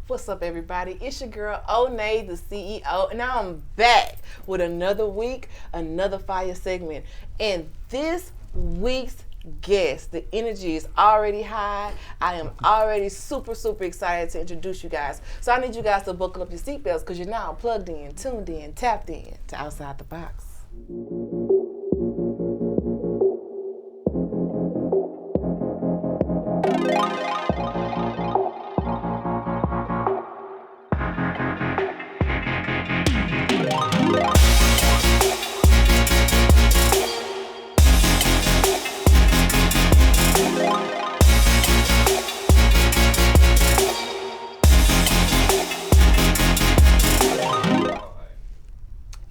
What's up, everybody? It's your girl, Onney, the CEO, and now I'm back with another week, another fire segment. And this week's guest, the energy is already high. I am already super excited to introduce you guys. So I need you guys to buckle up your seatbelts because you're now plugged in, tuned in, tapped in to Oustide the Box.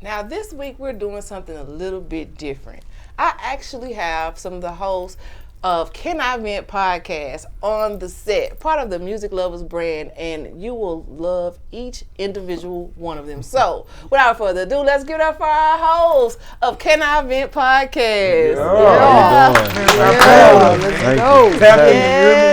Now this week we're doing something a little bit different. I actually have some of the hosts of Can I Vent podcast on the set, part of the Music Lovers brand, and you will love each individual one of them. So without further ado, let's give it up for our hosts of Can I Vent podcast. Let's go.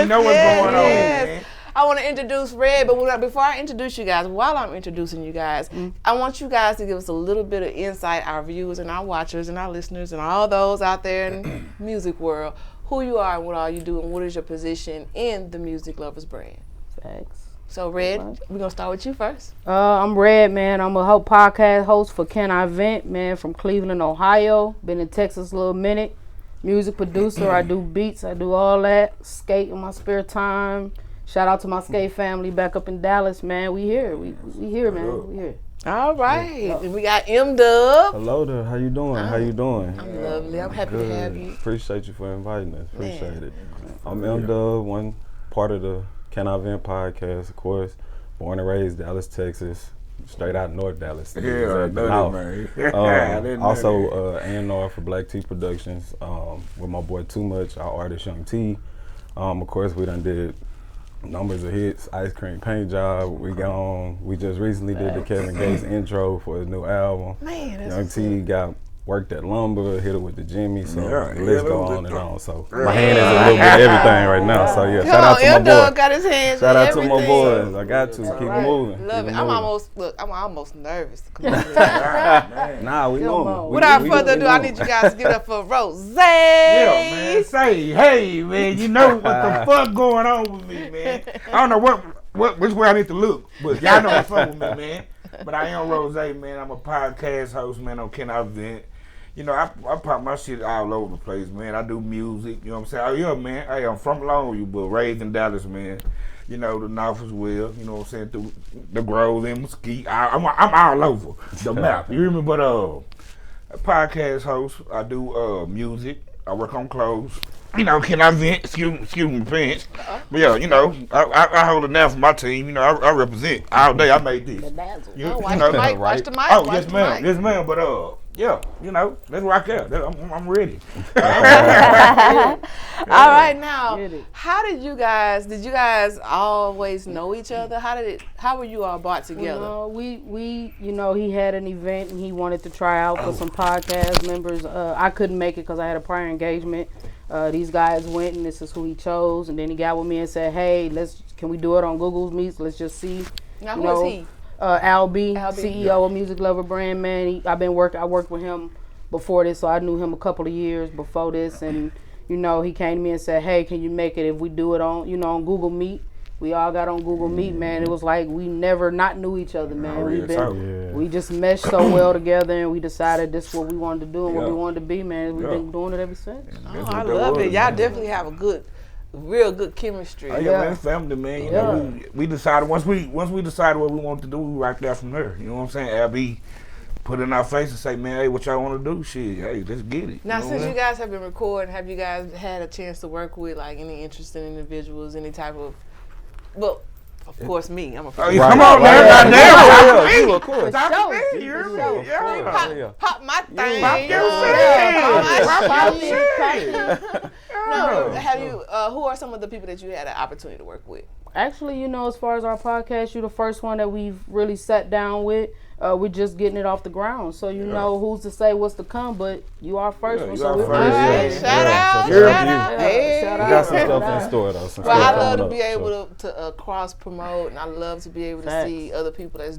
You know what's going on, man. I want to introduce Red, but before I introduce you guys, while I'm introducing you guys, I want you guys to give us a little bit of insight, our viewers and our watchers and our listeners and all those out there in the music world, who you are and what all you do and what is your position in the Music Lovers brand. Thanks. So Red, we're going to start with you first. I'm Red, man. I'm a podcast host for Can I Vent, man, from Cleveland, Ohio. Been in Texas a little minute. Music producer, I do beats, I do all that. Skate in my spare time. Shout out to my skate family back up in Dallas, man. We here. We here, man. We here. All right. And we got M-Dub. Hello there. How you doing? How you doing? I'm lovely. I'm happy to have you. Appreciate you for inviting us. Appreciate it. I'm M-Dub, one part of the Can I Vent podcast, of course. Born and raised Dallas, Texas. Straight out North Dallas. Yeah, man. Also, A&R for Black T Productions with my boy Too Much, our artist Young T. Of course, we done did numbers of hits, Ice Cream Paint Job, we just recently did the Kevin Gates intro for his new album. Man, that's Young T got worked at Lumber, hit it with the Jimmy, so the list go on and on. So Yeah. my hand is a little bit of everything right now. So yeah, shout out to my boy. Got his hands Shout in out everything. to my boys. I got to keep moving. Love keep it. I'm moving. almost nervous. Come on. Nah, we moving. Without further ado, I need you guys to give it up for Rozay. Yeah, man. Say, hey, man, you know what the fuck going on with me, man. I don't know which way I need to look, but y'all know what's up with me, man. But I am Rozay, man. I'm a podcast host, man, on Can I Vent. You know, I pop my shit all over the place, man. I do music, you know what I'm saying? Oh, yeah, man. Hey, I'm from Longview, but raised in Dallas, man. You know, the North as well, you know what I'm saying? Through the Grove and Mesquite. I'm all over the map. You hear me? But a podcast host, I do music. I work on clothes. You know, Can I Vent? Excuse me, pants. But yeah, you know, I hold it down for my team. You know, I represent all day. I made this. Watch the mic, watch the mic. Oh, yes, ma'am. Yes, ma'am. But yeah, you know, let's rock out. I'm ready. All right, now, did you guys always know each other? How were you all brought together? We you know, he had an event and he wanted to try out for some podcast members. I couldn't make it because I had a prior engagement. These guys went and this is who he chose. And then he got with me and said, hey, can we do it on Google Meets? Let's just see. Now, who is he? Al B, CEO of Music Lover Brand, man. I worked with him before this, so I knew him a couple of years before this, and you know, he came to me and said, hey, can you make it if we do it on Google Meet? We all got on Google Meet, man. It was like we never not knew each other, man. We just meshed so well together, and we decided this is what we wanted to do and what we wanted to be, man. We've been doing it ever since. Oh, I love it. Y'all definitely have a real good chemistry. Oh, yeah, man, family, man. You know, we decided once we decided what we wanted to do, we rocked out from there. You know what I'm saying? Abby put in our face and say, man, hey, what y'all want to do? Shit, hey, let's get it. Now, since you guys have been recording, have you guys had a chance to work with like any interesting individuals, any type of? Well, of course, me. I'm a. Oh, come on, man! Goddamn, of course. Pop my thing. Pop your shit. No, have you? Who are some of the people that you had an opportunity to work with? Actually, you know, as far as our podcast, you're the first one that we've really sat down with. we're just getting it off the ground. So you know who's to say what's to come, but you are first one. you So are we're first. Shout out. We got some stuff in store though. Well, I love to be able to cross promote, and I love to be able to see other people that's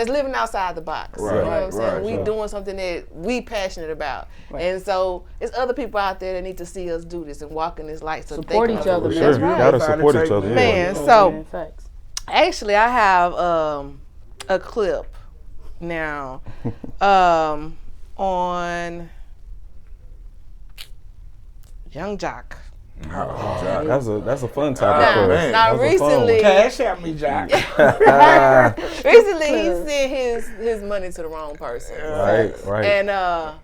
living outside the box. Right, you know what I'm saying? right, We sure. doing something that we passionate about. Right. And so it's other people out there that need to see us do this and walk in this light. So support each other, man. Sure, you gotta support each other. Man, so actually I have a clip now on Young Jock. That's a fun topic for us. Now recently, cash out me, Jock. recently he sent his money to the wrong person. Right. And I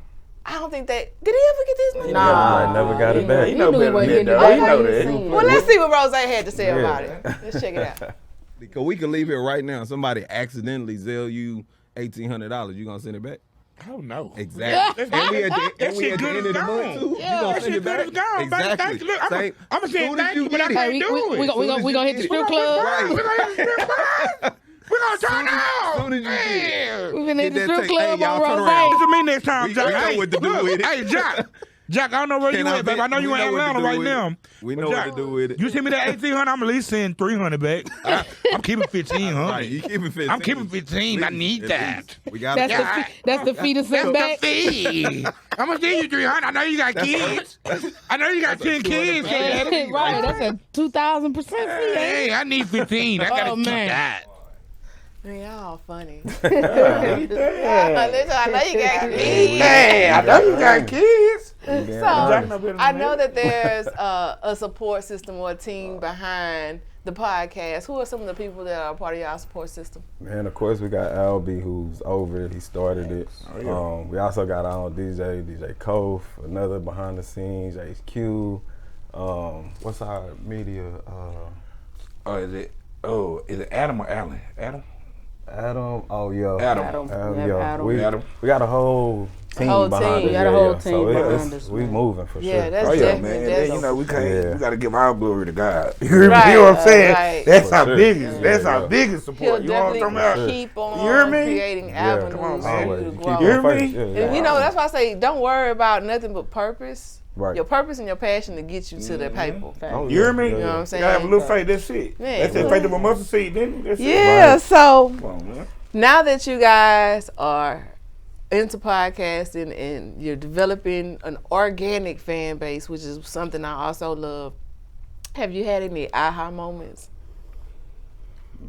don't think did he ever get this money? Nah, never got it back. You know better than that. You know that. Well, let's see what Rozay had to say about it. Let's check it out. Because we can leave here right now. Somebody accidentally sell you $1,800. You gonna send it back? Oh no! Exactly. And we at the end of the month too. You gonna send it back? Exactly. Look, I'm gonna say thank you, but I can't do it. We gonna hit the strip club. Right. We're gonna hit the strip club. We're gonna turn out. Soon as you get it. We gonna hit the strip club Hey, y'all on turn Rozay. around. To me next time, We Jock. know what to do with it. Hey, Jock, I don't know where you at, baby. I know you in Atlanta right now. We know what to do with it. You send me that 1,800, I'm at least send 300 back. I'm keeping 1,500. Right, you keeping 15. I'm keeping 15. I need that. We got That's the fee to send back. Fee. I'm gonna send you 300. I know you got kids. I know you got 10 kids. Right, that's a 2,000% fee. Hey, I need 15. I gotta keep that. Man, y'all funny. I know you got kids. Hey, I know you got kids. So I know that there's a support system or a team behind the podcast. Who are some of the people that are part of y'all support system? Man, of course we got Albie, who's over it. He started it. We also got our own DJ Kof, another behind the scenes, HQ. What's our media? Is it Adam or Allen? Adam. Oh yeah. Adam. We got a whole team behind us. We got a whole team behind us. We moving for sure. Yeah, that's man. definitely. And then, we can't. We got to give our glory to God. You Right, know what I'm saying? right. That's our sure. biggest. That's our biggest He'll support. You know what I'm definitely talking about? keep on You hear me? creating avenues Come on, for man. you to Always. grow. You hear me? Yeah. And you know, that's why I say don't worry about nothing but purpose. Right. Your purpose and your passion to get you to that paper. You hear me? You know what I'm saying? You gotta have a little faith. That's it. Man, That's the faith of a mustard seed. Then that's it. Yeah, Right. so Come on, man. now that you guys are into podcasting and you're developing an organic fan base, which is something I also love, have you had any aha moments?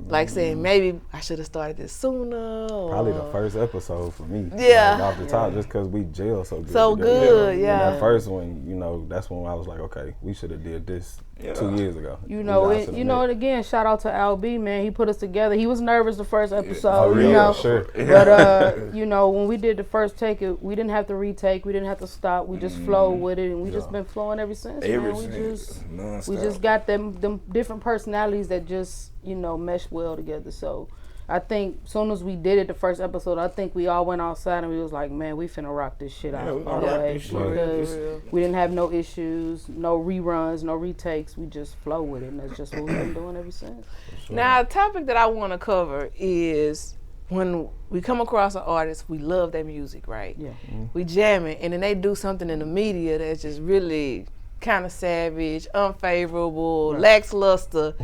Like saying, maybe I should have started this sooner. Or... Probably the first episode for me. Yeah. Like, off the top, just because we jail so good. So together. good, yeah. And that first one, you know, that's when I was like, okay, we should have did this 2 years ago. You know, and again, shout out to Al B, man. He put us together. He was nervous the first episode, Oh, really? you know. Sure. But, you know, when we did the first take, we didn't have to retake. We didn't have to stop. We just flowed with it, and we just been flowing ever since. Man. We just got them different personalities that just, you know, mesh well together. So I think as soon as we did it, the first episode, I think we all went outside and we was like, man, we finna rock this shit out all the way. Because we didn't have no issues, no reruns, no retakes. We just flow with it, and that's just what we've been doing ever since. Sure. Now, a topic that I want to cover is when we come across an artist, we love their music, right? Yeah. Mm-hmm. We jam it, and then they do something in the media that's just really kind of savage, unfavorable, lacks luster.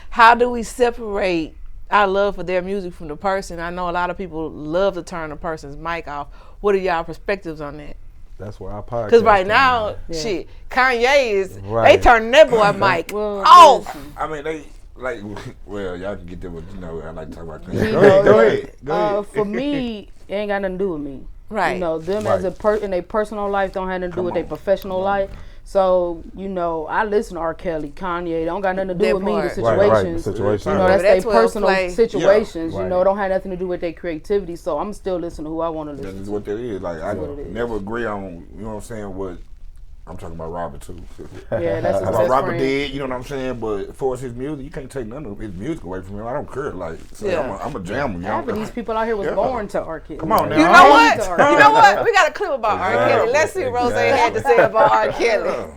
How do we separate our love for their music from the person? I know a lot of people love to turn a person's mic off. What are y'all perspectives on that? That's where our podcast. Because right now, shit, Kanye is, Right. they turning that boy mic Well, off. I mean, they like. Well, y'all can get there, but you know, I like to talk about You things. know, Go ahead. For me, it ain't got nothing to do with me. Right. You know, them as in their personal life don't have nothing to do with their professional life. So, you know, I listen to R. Kelly, Kanye. Don't got nothing to do That with me. The part. situations. The situation. You know, that's That's their well personal played. situations. Yeah. You know, don't have nothing to do with their creativity. So I'm still listening to who I want to That's listen just to. what that is. Like, I what it is. never agree on, you know what I'm saying, what I'm talking about Robert too. Yeah, that's his About best Robert friend. dead, you know what I'm saying? But as far as his music, you can't take none of his music away from him. I don't care. Like, so Yeah. I'm a jammer. Half of these people out here was born to R. Kelly. Come on now. You know Born what? to R. You know what? We got a clip about R. Kelly. Let's see what Rozay had to say about R. Kelly.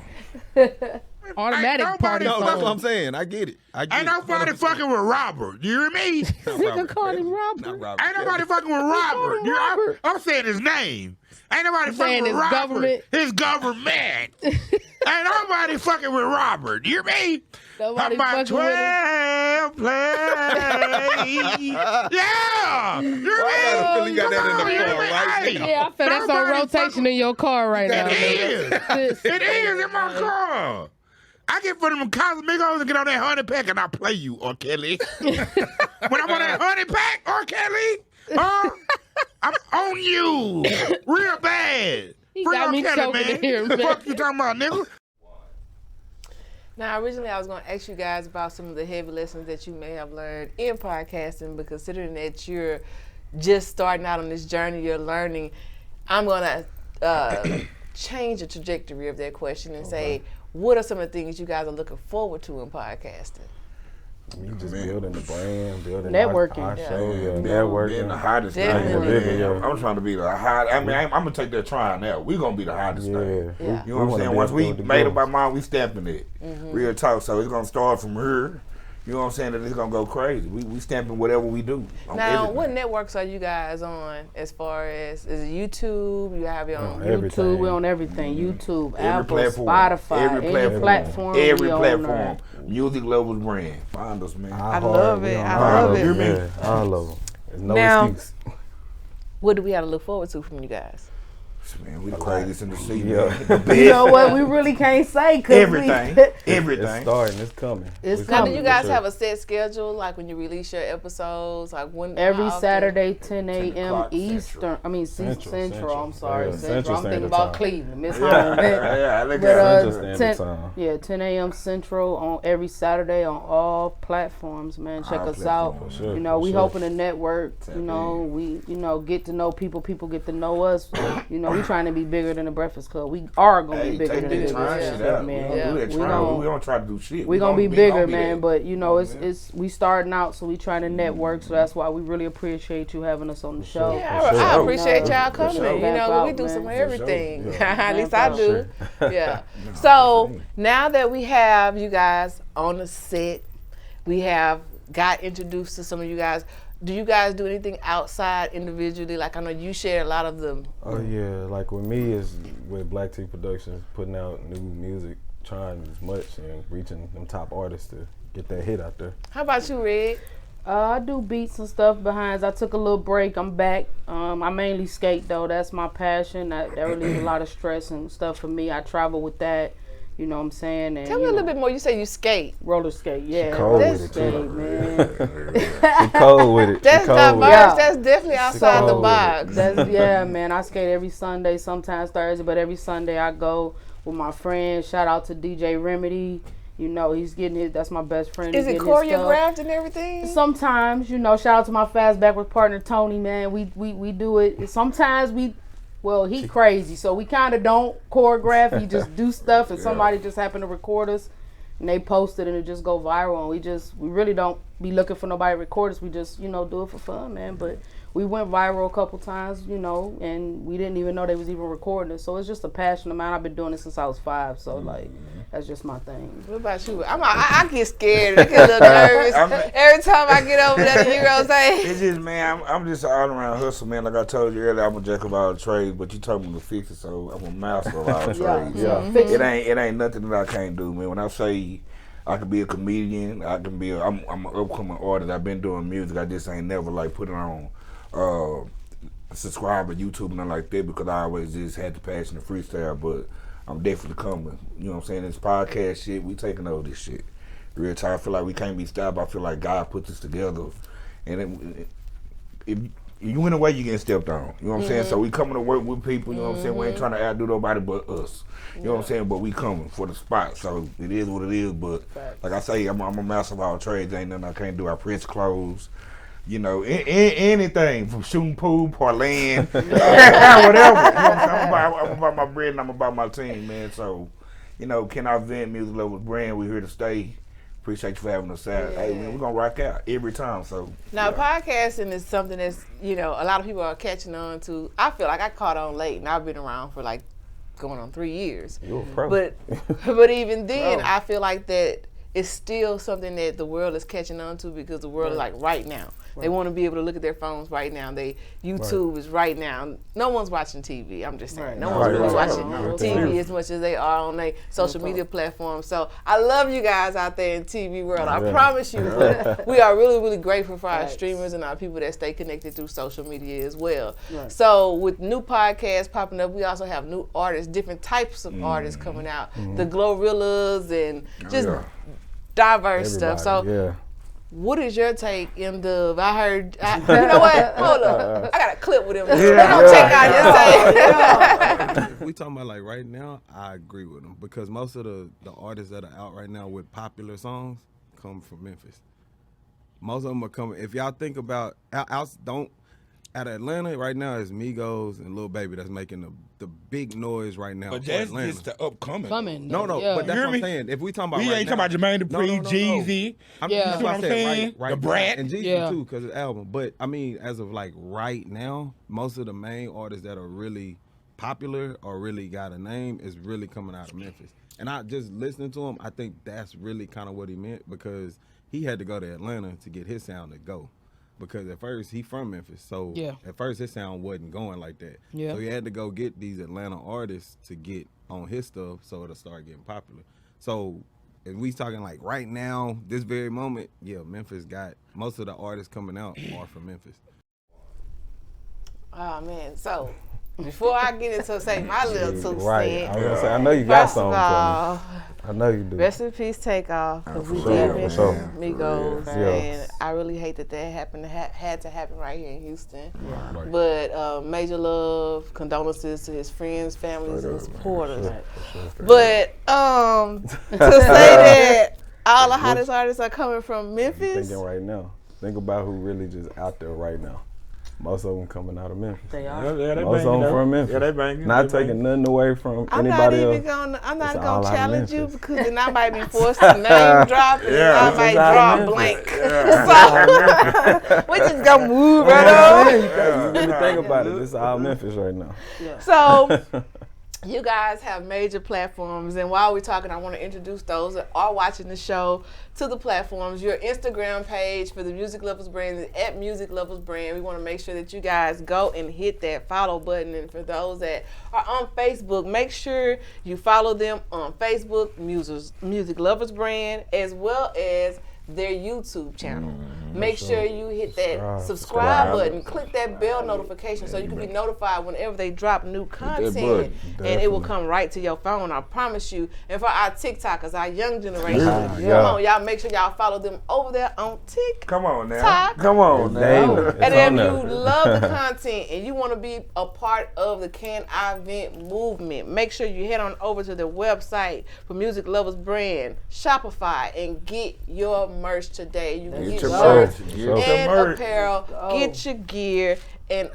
Man, automatic party No, song. that's what I'm saying. I get it. Ain't nobody fucking with Robert. You hear me? Nigga called him Robert. Not Robert. Ain't nobody fucking with Robert. Robert. I'm saying his name. Ain't nobody You fucking saying with his Robert. government? His government. Ain't nobody fucking with Robert. You hear me? Nobody about fucking with him. 12 plays. Yeah. You hear Why I me? feel you got that in the Come on, car right hey. now? Yeah, I feel that's on Nobody rotation fucking- in your car right now. It is. It is in my car. I get for them Cosmigos and get on that honey pack and I play you, R. Kelly. When I'm on that honey pack, R. Kelly, I'm on you real bad. He Free got R. me Kelly, choking man. to hear him, The man. fuck you talking about, nigga? Now, originally, I was going to ask you guys about some of the heavy lessons that you may have learned in podcasting, but considering that you're just starting out on this journey, you're learning, I'm going to change the trajectory of that question and say, what are some of the things you guys are looking forward to in podcasting? You just building the brand, building Networking. our Yeah. show, Being networking. the hottest Definitely. thing. Man. I'm trying to be the hot. I mean, I'm gonna take that try now. We gonna be the hottest thing. Yeah. You know what I'm saying? Once we made up our mind, we stamping it. Real talk. So it's gonna start from here. You know what I'm saying? That it's gonna go crazy. We stamping whatever we do. On Now, everything. what networks are you guys on as far as, is it YouTube? You have your own? Everything. YouTube, we on everything. YouTube, Every Apple, platform. Spotify, Every any platform. Every we on platform. there. Music Lovers Brand. Find us, man. I love it. I love it. Yeah, I love it. There's no Now- excuse. What do we have to look forward to from you guys? Man, we the craziest in the city. Yeah. Man. The best. You know what? We really can't say because Everything. It's Everything. starting. It's coming. It's It's Now, do coming. you guys sure. have a set schedule, like when you release your episodes? Like when? Every how often? Saturday, 10 a.m. o'clock Eastern. I mean, Central. I'm sorry, Yeah, Central. I'm thinking Standard about Time. Cleveland. Miss Yeah, Home. I look But, at it. Central 10, Standard Time. yeah, 10 a.m. Central on every Saturday on all platforms, man. Check All us out. platforms. Sure, You know, for we sure. hoping to network. You know, we get to know people. People get to know us. You know, we trying to be bigger than the Breakfast Club. We are gonna Hey, be bigger take than the that trying Breakfast shit Club, out. We man. don't do that We trying. gon- We don't try to do shit. we gonna be bigger, be man. that. But you know, it's we starting out, so we trying to network. So that's why we really appreciate you having us on the show. Yeah, For I sure. appreciate y'all For coming. sure. You know, Back we out, do man. some For everything. sure. At least Back I out. do. Yeah. So now that we have you guys on the set, we have got introduced to some of you guys. Do you guys do anything outside individually? Like I know you share a lot of them. Oh yeah, like with me is with Black Tea Productions, putting out new music, trying as much and reaching them top artists to get that hit out there. How about you, Red? I do beats and stuff behind. I took a little break. I'm back. I mainly skate though. That's my passion. That relieves a lot of stress and stuff for me. I travel with that. You know what I'm saying? And, Tell me a little bit more. You say you skate. Roller skate, yeah. cold roller with it, skate, too. man. She cold with it. That's She cold diverse. with it. Yeah. That's definitely outside the cold with it. box. That's yeah, man. I skate every Sunday, sometimes Thursday, but every Sunday I go with my friends. Shout out to DJ Remedy. You know, he's getting his. That's my best friend. Is He's it getting his stuff. choreographed and everything? Sometimes, you know, shout out to my fast backward partner Tony, man. We do it. Sometimes he crazy, so we kind of don't choreograph. He just do stuff, and somebody just happen to record us, and they post it, and it just go viral. And we really don't be looking for nobody to record us. We just, you know, do it for fun, man. But we went viral a couple times, you know, and we didn't even know they was even recording it. So it's just a passion of mine. I've been doing it since I was 5, so like that's just my thing. What about you? I get scared. I get a little nervous every time I get over there. You know what I'm saying? It's just, man, I'm just an all-around hustle, man. Like I told you earlier, I'm a jack of all trades, but you told me to fix it, so I'm a master of all trades. Yeah. It ain't nothing that I can't do, man. When I say I can be a comedian, I'm an upcoming artist. I've been doing music. I just ain't never like put it on subscribe to YouTube and nothing like that because I always just had the passion to freestyle, but I'm definitely coming. You know what I'm saying? This podcast shit, we taking over this shit. Real time, I feel like we can't be stopped. I feel like God put this together. And if you went away, you getting stepped on. You know what I'm saying? So we coming to work with people, you know what I'm saying? We ain't trying to outdo nobody but us. You know what I'm saying? But we coming for the spot. So it is what it is. But like I say, I'm a master of all trades. Ain't nothing I can't do. I press clothes. You know, anything from shooting pool, parlaying, whatever. You know what I'm saying? I'm about my bread and I'm about my team, man. So, you know, Can I Vent Music Lovers Brand, we here to stay. Appreciate you for having us out. Hey, man, we're going to rock out every time. So Now, podcasting is something that's, you know, a lot of people are catching on to. I feel like I caught on late, and I've been around for like a going on 3 years. You're a pro. But even then, I feel like that it's still something that the world is catching on to because the world is like right now. They want to be able to look at their phones right now. YouTube is right now. No one's watching TV. I'm just saying. No one's really watching TV as much as they are on their social media platforms. So I love you guys out there in TV world. I promise you. But we are really, really grateful for our streamers and our people that stay connected through social media as well. So with new podcasts popping up, we also have new artists, different types of artists coming out. The Glorrillas and just diverse stuff. So what is your take, M-Dub? I heard, you know what? Hold up. I got a clip with him. They don't check out your take. If we talking about like right now, I agree with them because most of the artists that are out right now with popular songs come from Memphis. Most of them are coming. If y'all think about, out of Atlanta right now is Migos and Lil Baby that's making the big noise right now. But for that's Atlanta. just the upcoming. No, but that's what I'm saying. If we talking about we right ain't now, talking about Jermaine Dupri, Jeezy. That's what I'm saying. Right, the Brat. And Jeezy too, because it's album. But I mean, as of like right now, most of the main artists that are really popular or really got a name is really coming out of Memphis. And I just listening to him, I think that's really kind of what he meant because he had to go to Atlanta to get his sound to go. Because at first, he from Memphis, so at first his sound wasn't going like that. So he had to go get these Atlanta artists to get on his stuff so it'll start getting popular. So if we talking like right now, this very moment, Memphis got most of the artists coming out are from Memphis. Oh, man. So before I get into say my little 2 cents. Right. I was gonna say, I know you got First of something all, for me. I know you do. Rest in peace, Takeoff, because we sure, did mention sure. Migos, and I really hate that happened. Had to happen right here in Houston. But major love, condolences to his friends, families, and supporters. But to say that all the hottest artists are coming from Memphis. Thinking right now. Think about who really just out there right now. Most of them coming out of Memphis. They are. Most of them from Memphis. Yeah, they banging. Not taking nothing away from anybody else. I'm not gonna all challenge you Memphis. because then I might be forced to name drop and I might draw a blank. So we just gonna move right on. You really think about it. This is all Memphis right now. So you guys have major platforms, and while we're talking, I want to introduce those that are watching the show to the platforms. Your Instagram page for the Music Lovers brand is at Music Lovers brand. We want to make sure that you guys go and hit that follow button, and for those that are on Facebook, make sure you follow them on Facebook, Music Lovers brand, as well as their YouTube channel. Make sure you hit that subscribe button, click that bell notification so you can be notified whenever they drop new content, and it will come right to your phone, I promise you. And for our TikTokers, our young generation, come on, y'all, make sure y'all follow them over there on TikTok. Come on now. Come on now. And if you love the content and you want to be a part of the Can I Vent movement, make sure you head on over to their website for Music Lovers brand, Shopify, and get your merch today. You can get shirts and apparel, get your gear, and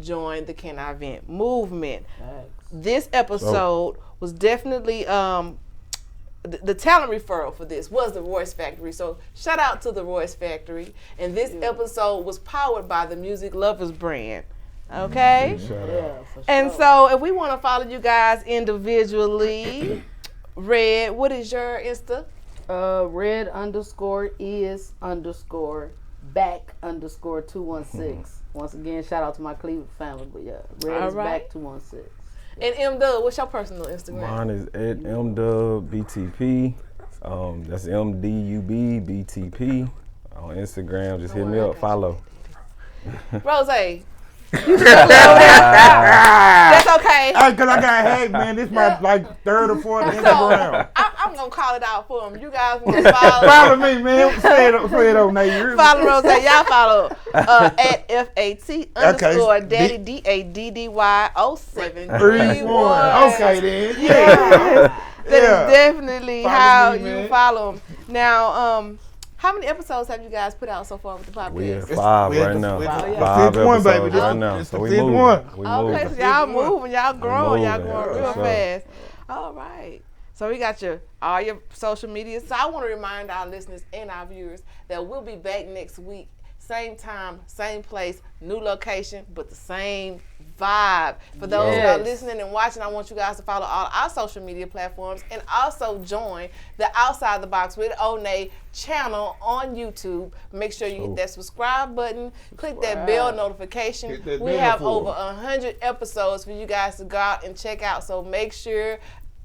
join the Can I Vent movement. This episode was definitely the talent referral for this was the Royce Factory. So shout out to the Royce Factory. And this episode was powered by the Music Lovers brand. Okay? And so if we want to follow you guys individually, Red, what is your Insta? Red _is_ back _216. Once again, shout out to my Cleveland family. But Red is back 216. And M-Dub, what's your personal Instagram? Mine is at MDubBTP. That's MDUBBTP on Instagram. Just hit me up, follow. Rozay. That's okay. Because I got hacked, man. This is my third or fourth Instagram. I'm going to call it out for them. You guys want to follow. Follow me, man. Say it on there. Follow Rozay. Y'all follow at FAT_daddy DADDY0731. Okay, then. Yeah. That is definitely how you follow them. Now, how many episodes have you guys put out so far with the podcast? We at 5 right now. 5 episodes right now. So we moving. Okay, so y'all moving, y'all growing, y'all going real fast. All right. So we got all your social media. So I want to remind our listeners and our viewers that we'll be back next week. Same time, same place, new location, but the same vibe. For those who are listening and watching, I want you guys to follow all our social media platforms and also join the Oustide the Box with Onney channel on YouTube. Make sure you hit that subscribe button, click that bell notification. We have over 100 episodes for you guys to go out and check out. So make sure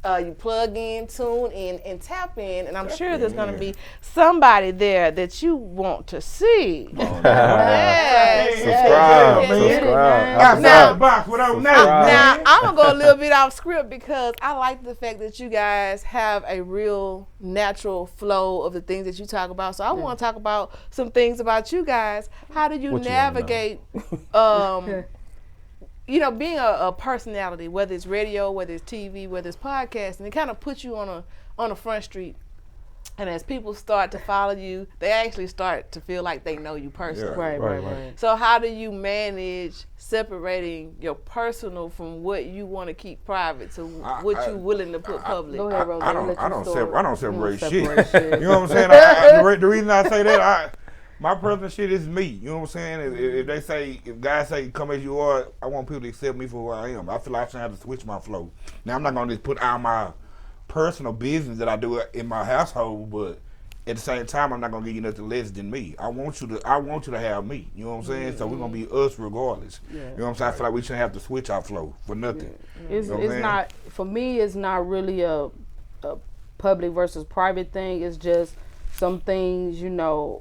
you plug in, tune in, and tap in, and I'm sure there's going to be somebody there that you want to see. Subscribe. Now, box with Onney. Now, I'm going to go a little bit off script because I like the fact that you guys have a real natural flow of the things that you talk about. So I want to talk about some things about you guys. How do you navigate being a personality, whether it's radio, whether it's TV, whether it's podcasting, it kind of puts you on a front street. And as people start to follow you, they actually start to feel like they know you personally. Right. So how do you manage separating your personal from what you want to keep private to what you're willing to put public? Go ahead, Rozay. I don't separate shit. You know what I'm saying? The reason I say that, my personal shit is me. You know what I'm saying? If guys say come as you are, I want people to accept me for who I am. I feel like I shouldn't have to switch my flow. Now I'm not gonna just put out my personal business that I do in my household, but at the same time I'm not gonna give you nothing less than me. I want you to have me. You know what I'm saying? So we're gonna be us regardless. You know what I'm saying? I feel like we shouldn't have to switch our flow for nothing. It's not, for me, it's not really a public versus private thing. It's just some things,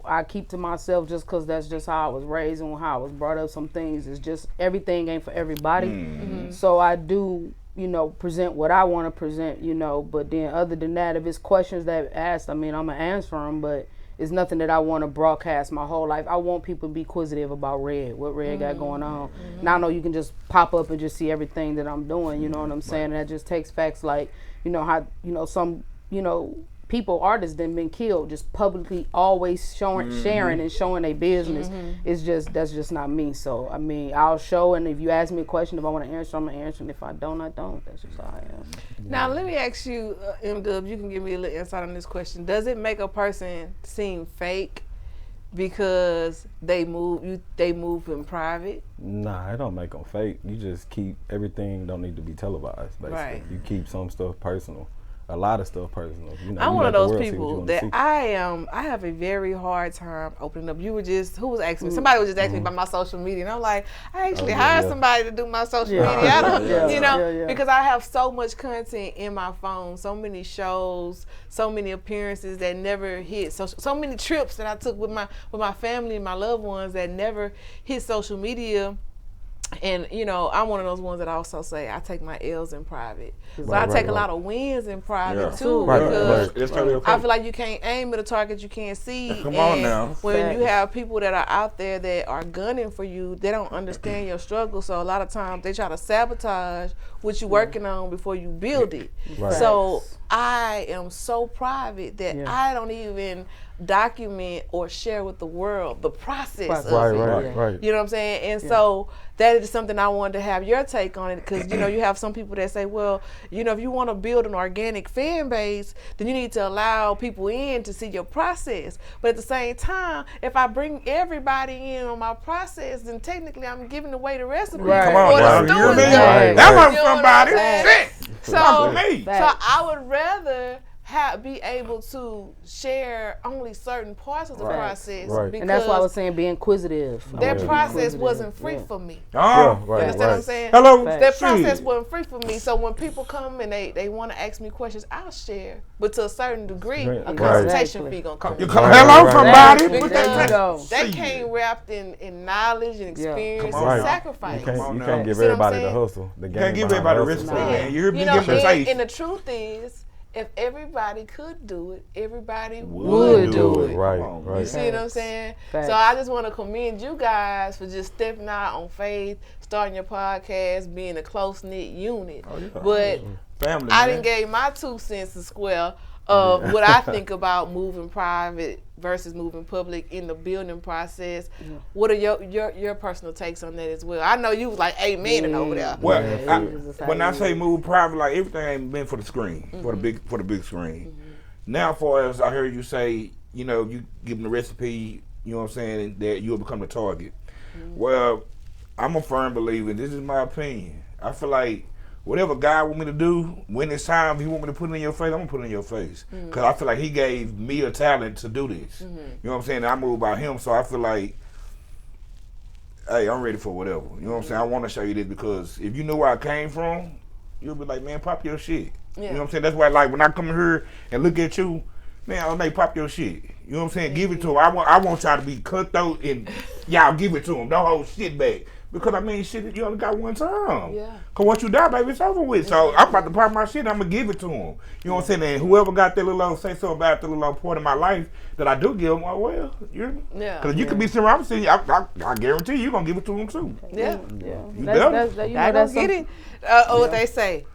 I keep to myself just because that's just how I was raised and how I was brought up. Some things is just, everything ain't for everybody. So I do, present what I want to present, but then other than that, if it's questions that asked, I'm going to answer them, but it's nothing that I want to broadcast my whole life. I want people to be inquisitive about what Red got going on. Now I know you can just pop up and just see everything that I'm doing, you know what I'm saying? And that just takes facts like, how, some, people, artists that been killed, just publicly always sharing and showing their business. That's just not me. So I'll show, and if you ask me a question, if I want to answer, I'm gonna answer, and if I don't, I don't. That's just how I am. Now let me ask you, M-Dub, you can give me a little insight on this question. Does it make a person seem fake because they move in private? Nah, it don't make them fake. You just keep everything, don't need to be televised, basically. Right. You keep some stuff personal. A lot of stuff personal. I'm one of those people that I have a very hard time opening up. Who was asking me? Somebody was just asking me about my social media, and I'm like, I actually hired somebody to do my social media. I don't, because I have so much content in my phone, so many shows, so many appearances that never hit, so many trips that I took with my family and my loved ones that never hit social media. And I'm one of those ones that also say I take my L's in private. So I take a lot of wins in private too, because I feel like you can't aim at a target you can't see. Come on now. When you have people that are out there that are gunning for you, they don't understand your struggle. So a lot of times they try to sabotage what you're working on before you build it. So I am so private that I don't even document or share with the world the process of it. Right. You know what I'm saying? And so that is something I wanted to have your take on it, because you have some people that say, well, if you want to build an organic fan base, then you need to allow people in to see your process. But at the same time, if I bring everybody in on my process, then technically I'm giving away the recipe for the students. That was somebody. So I would rather be able to share only certain parts of the process. Because and that's why I was saying be inquisitive. That process wasn't free for me. You understand what I'm saying? Hello. That process wasn't free for me. So when people come and they want to ask me questions, I'll share. But to a certain degree, a consultation fee gonna come. Hello, somebody. They came wrapped in knowledge and experience and sacrifice. You can't give everybody the hustle. You can't give everybody the recipe, man. You hear me? And the truth is, if everybody could do it, everybody would do it. Right. You see what I'm saying? So I just want to commend you guys for just stepping out on faith, starting your podcast, being a close-knit unit. But family, I done gave my 2 cents a square of what I think about moving private versus moving public in the building process. What are your personal takes on that as well? I know you was like amen over there. Well, when I say move private, like everything ain't been for the screen, for the big screen. Now, far as I heard you say, you give them the recipe, you know what I'm saying, that you'll become the target. Well, I'm a firm believer. This is my opinion. I feel like whatever God want me to do, when it's time, He want me to put it in your face, I'm gonna put it in your face. Cause I feel like He gave me a talent to do this. You know what I'm saying? I move by Him, so I feel like, hey, I'm ready for whatever. You know what I'm saying? I want to show you this because if you knew where I came from, you'll be like, man, pop your shit. Yeah. You know what I'm saying? That's why, like, when I come here and look at you, man, Onney, pop your shit. You know what I'm saying? Give it to him. I want y'all to be cutthroat and y'all give it to him. Don't hold shit back. Because, I mean, shit, you only got one time. Yeah. Because once you die, baby, it's over with. So I'm about to pop my shit, I'm going to give it to him. You know what I'm saying? And whoever got that little, say something about the little part of my life that I do give him, well, you hear me? Yeah. Because you could be sitting around saying, I guarantee you going to give it to him, too. Yeah. You better. I don't get it. What they say.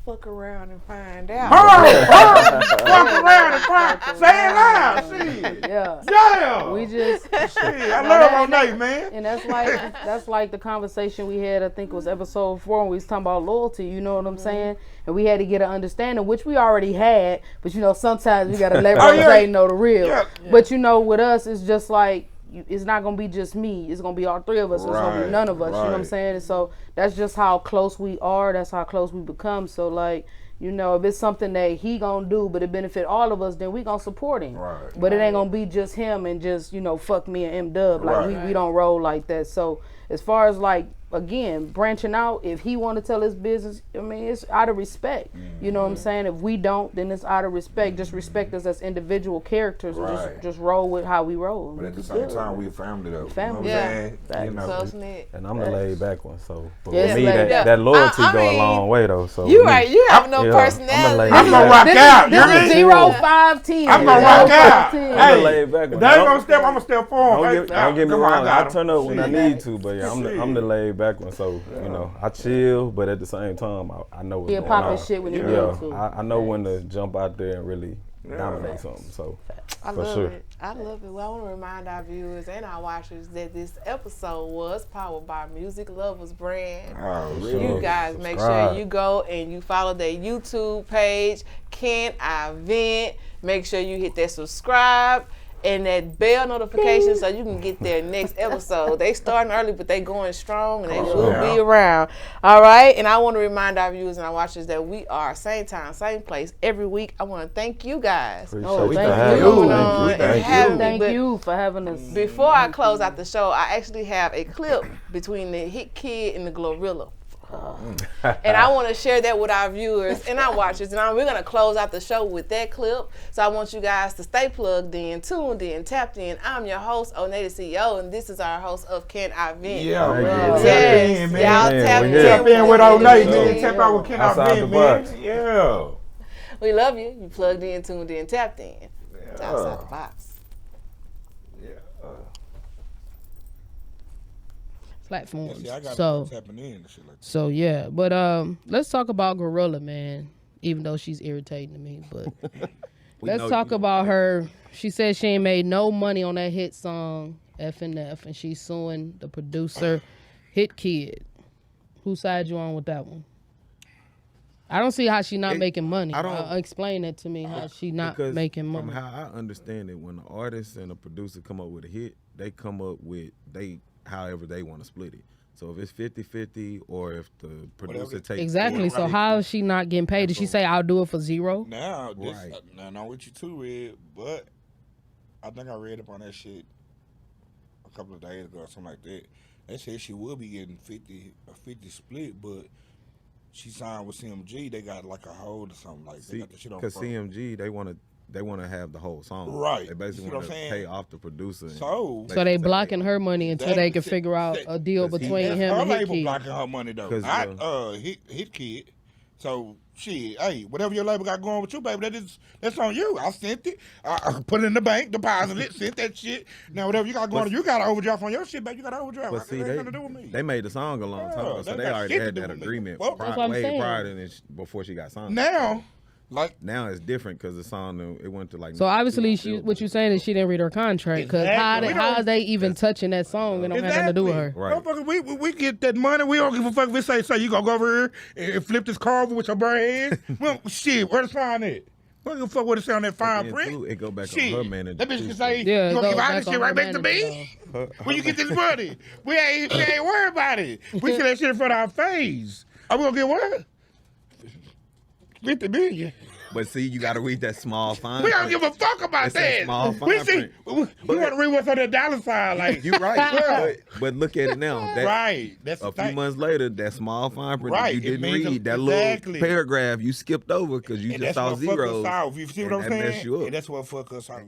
Fuck around and find out. Fuck around and find out. Say it loud. Shit. Yeah. Damn. We just. Shit, I love Onney, man. And that's like the conversation we had, I think it was episode 4, when we was talking about loyalty, you know what I'm saying? And we had to get an understanding, which we already had, but you know, sometimes we got to let Rozay know the real. Yeah. But you know, with us, it's just like, it's not going to be just me. It's going to be all three of us. It's going to be none of us. You know what I'm saying? And so that's just how close we are. That's how close we become. So, like, you know, if it's something that he going to do, but it benefit all of us, then we going to support him. Right. But it ain't going to be just him and just, you know, fuck me and M-Dub. Like, we don't roll like that. So, as far as, like, again, branching out, if he want to tell his business, I mean, it's out of respect. You know what I'm saying? If we don't, then it's out of respect. Just respect us as individual characters. And just roll with how we roll. But at the same time, we a family, though. Family. You know what I'm saying? Close-knit. And I'm the laid back one, so for me, that loyalty go a long way, though. So you right. You have no personality. I'm going to rock out. This is 0, 5, 10. I'm going to rock out. I'm the laid back one. They ain't going to step, I'm going to step forward. Don't get me wrong. I turn up when I need to, but yeah, I'm the laid back one, so you know, I chill, but at the same time, I know what's going on. Pop his shit when you need to. I know when to jump out there and really dominate something. So I love it. I love it. Well, I want to remind our viewers and our watchers that this episode was powered by Music Lovers brand. Oh, really? You guys make sure you go and you follow their YouTube page, Can I Vent. Make sure you hit that subscribe and that bell notification so you can get their next episode. They starting early, but they going strong, and they will be around. All right? And I want to remind our viewers and our watchers that we are same time, same place every week. I want to thank you guys. Thank you for having us. Before I close out the show, I actually have a clip between the Hit Kid and the Glorilla. And I want to share that with our viewers and our watchers. And we're going to close out the show with that clip. So I want you guys to stay plugged in, tuned in, tapped in. I'm your host, Onney the CEO, and this is our host of Can I Vent. Y'all tap in with Onney, man. Tap out with Can I Vent, man. Yeah. We love you. You plugged in, tuned in, tapped in. It's outside the box. Platforms. So yeah, but let's talk about Gorilla, man. Even though she's irritating to me, but let's talk about her. She said she ain't made no money on that hit song F&F, and she's suing the producer, Hit Kid. Whose side you on with that one? I don't see how she not making money. Explain that to me. How she not making money? From how I understand it, when an artist and a producer come up with a hit, they come up with however they want to split it. So if it's 50-50 or if the producer takes exactly. So how is she not getting paid? Did she say I'll do it for zero? Now, not with you too, Red, but I think I read up on that shit a couple of days ago or something like that. They said she will be getting 50 split, but she signed with CMG. They got like a hold or something like that. Because CMG, they want to have the whole song. Right. They basically want to pay off the producer. So they blocking her money until they can figure out a deal between him and Hit Kid. Her label blocking her money though. Hit Kid. So shit, hey, whatever your label got going with you, baby, that's on you. I sent it. I put it in the bank, deposited it, sent that shit. Now whatever you got going on, you got to overdraft on your shit, baby. You got to overdraft. But see, nothing to do with me. They made the song a long time ago, so they already had that agreement way prior than before she got signed. Now it's different because the song it went to like. So obviously, what you're saying is she didn't read her contract. Because how are they even touching that song and don't have nothing to do with her? Right. Motherfucker, we get that money. We don't give a fuck if they say you gonna go over here and flip this car over with your bare hands. Well, shit, where the sign at? What the fuck would it say on that fine Then, print? too, it go back Shit. on her man. That bitch can say, Yeah, you it gonna goes give all back this shit on right her back to manager, me? When you get this money, we ain't worried about it. We see that shit in front of our face. Are we gonna get what? 50 million. But see, you got to read that small fine. We don't give a fuck about It's that that. small We fine see. print. We want to read what's on the dollar sign. Like You right, but look at it now. That, right. That's a the few thing. months later, that small fine print that Right, you it didn't means read, that exactly. little paragraph you skipped over because you And just that's saw what fuck us zeros. off. You see what and I'm that messed saying? you up. And that's what fuck us off.